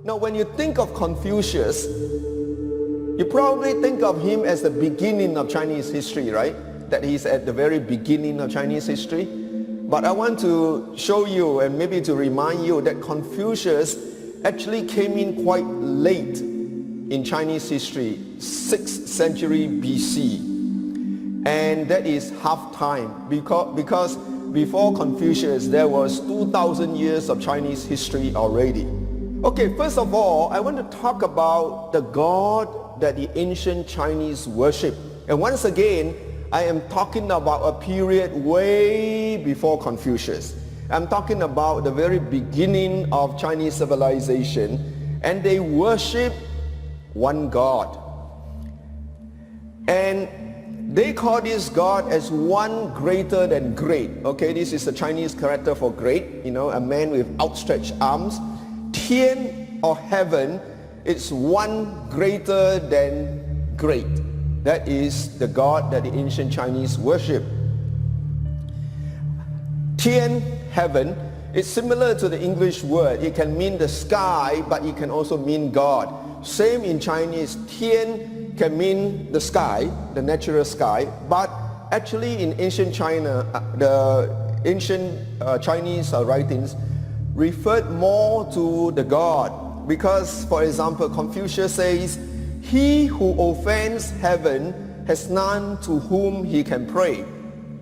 Now, when you think of Confucius, you probably think of him as the beginning of Chinese history, right? That he's at the very beginning of Chinese history. But I want to show you and maybe to remind you that Confucius actually came in quite late in Chinese history, 6th century BC. And that is half time because before Confucius there was 2,000 years of Chinese history already. Okay, first of all, I want to talk about the God that the ancient Chinese worship. And once again, I am talking about a period way before Confucius. I'm talking about the very beginning of Chinese civilization, and they worship one God. And they call this God as one greater than great. Okay, this is the Chinese character for great, a man with outstretched arms. Tian, or heaven, it's one greater than great. That is the God that the ancient Chinese worship. Tian, heaven, is similar to the English word. It can mean the sky, but it can also mean God. Same in Chinese. Tian can mean the sky, the natural sky, but actually in ancient China, the ancient Chinese writings referred more to the God, because, for example, Confucius says, "He who offends heaven has none to whom he can pray."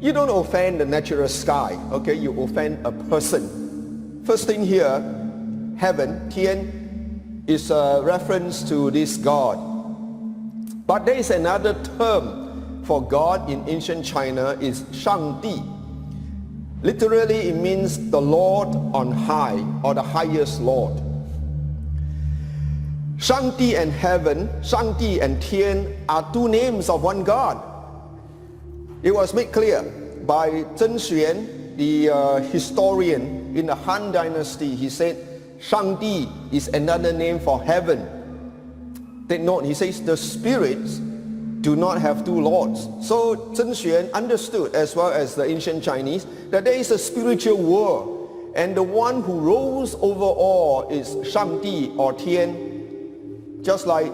You don't offend the natural sky, okay? You offend a person. First thing here, heaven, Tian, is a reference to this God. But there is another term for God in ancient China, is Shangdi. Literally, it means the Lord on high, or the highest Lord. Shangdi and heaven, Shangdi and Tian, are two names of one God. It was made clear by Zheng Xuan, the historian in the Han Dynasty. He said, Shangdi is another name for heaven. Take note, he says the spirits do not have two lords. So Zheng Xuan understood, as well as the ancient Chinese, that there is a spiritual world, and the one who rules over all is Shangdi or Tian. Just like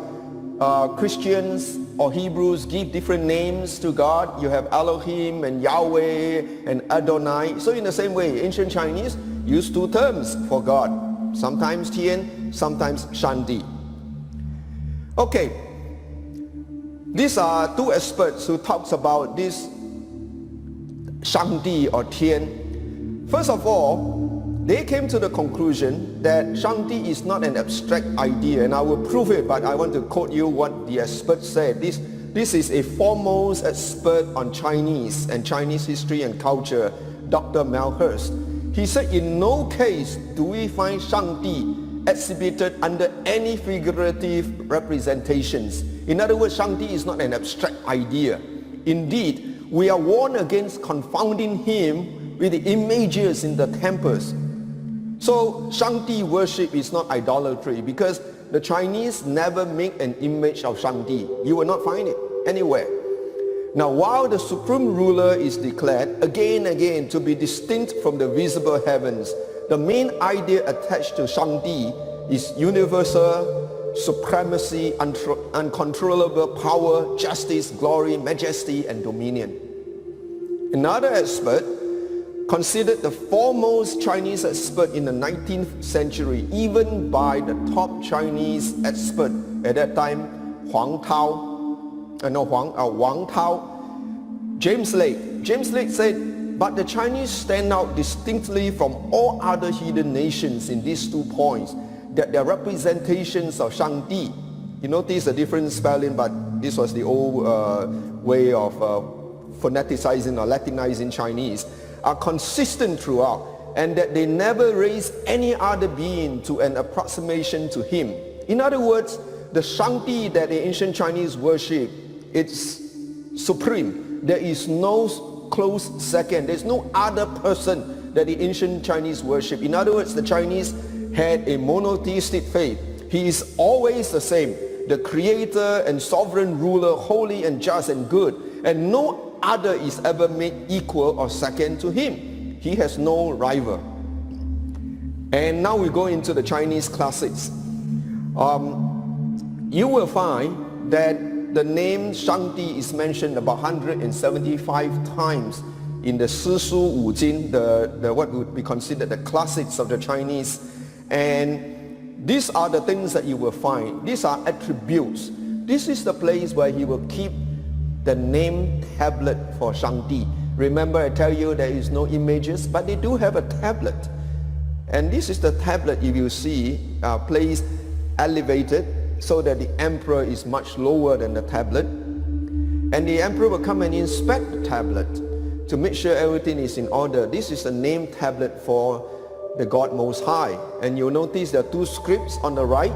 Christians or Hebrews give different names to God. You have Elohim and Yahweh and Adonai. So in the same way, ancient Chinese use two terms for God. Sometimes Tian, sometimes Shangdi. Okay, these are two experts who talks about this Shangdi or Tian. First of all, they came to the conclusion that Shangdi is not an abstract idea, and I will prove it, but I want to quote you what the expert said. This is a foremost expert on Chinese and Chinese history and culture, Dr. Malhurst. He said, in no case do we find Shangdi exhibited under any figurative representations. In other words, Shangdi is not an abstract idea. Indeed, we are warned against confounding him with the images in the temples. So Shangdi worship is not idolatry, because the Chinese never make an image of Shangdi. You will not find it anywhere. Now, while the supreme ruler is declared again and again to be distinct from the visible heavens, the main idea attached to Shangdi is universal supremacy, uncontrollable power, justice, glory, majesty, and dominion. Another expert, considered the foremost Chinese expert in the 19th century, even by the top Chinese expert at that time, Wang Tao, James Lake. James Lake said, but the Chinese stand out distinctly from all other heathen nations in these 2 points, that their representations of Shangdi, you notice a different spelling, but this was the old way of phoneticizing or Latinizing Chinese, are consistent throughout, and that they never raise any other being to an approximation to him. In other words, the Shangdi that the ancient Chinese worship, it's supreme. There is no close second. There's no other person that the ancient Chinese worship. In other words, the Chinese had a monotheistic faith. He is always the same, the creator and sovereign ruler, holy and just and good, and no other is ever made equal or second to him. He has no rival. And now we go into the Chinese classics. you will find that the name Shangdi is mentioned about 175 times in the Si Shu Wu Jin, the what would be considered the classics of the Chinese. And these are the things that you will find. These are attributes. This is the place where he will keep the name tablet for Shangdi. Remember, I tell you there is no images, but they do have a tablet. And this is the tablet, if you see, placed elevated so that the emperor is much lower than the tablet. And the emperor will come and inspect the tablet to make sure everything is in order. This is a name tablet for the God Most High. And you'll notice there are two scripts on the right.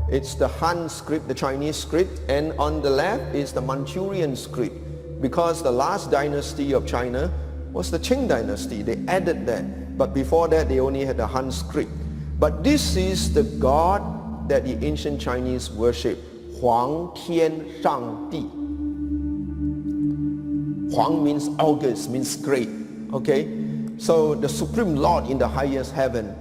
It's the Han script, the Chinese script, and on the left is the Manchurian script, because the last dynasty of China was the Qing dynasty. They added that, but before that they only had the Han script. But this is the God that the ancient Chinese worship, Huang Tian Shang Di. Huang means august, means great, okay? So the Supreme Lord in the highest heaven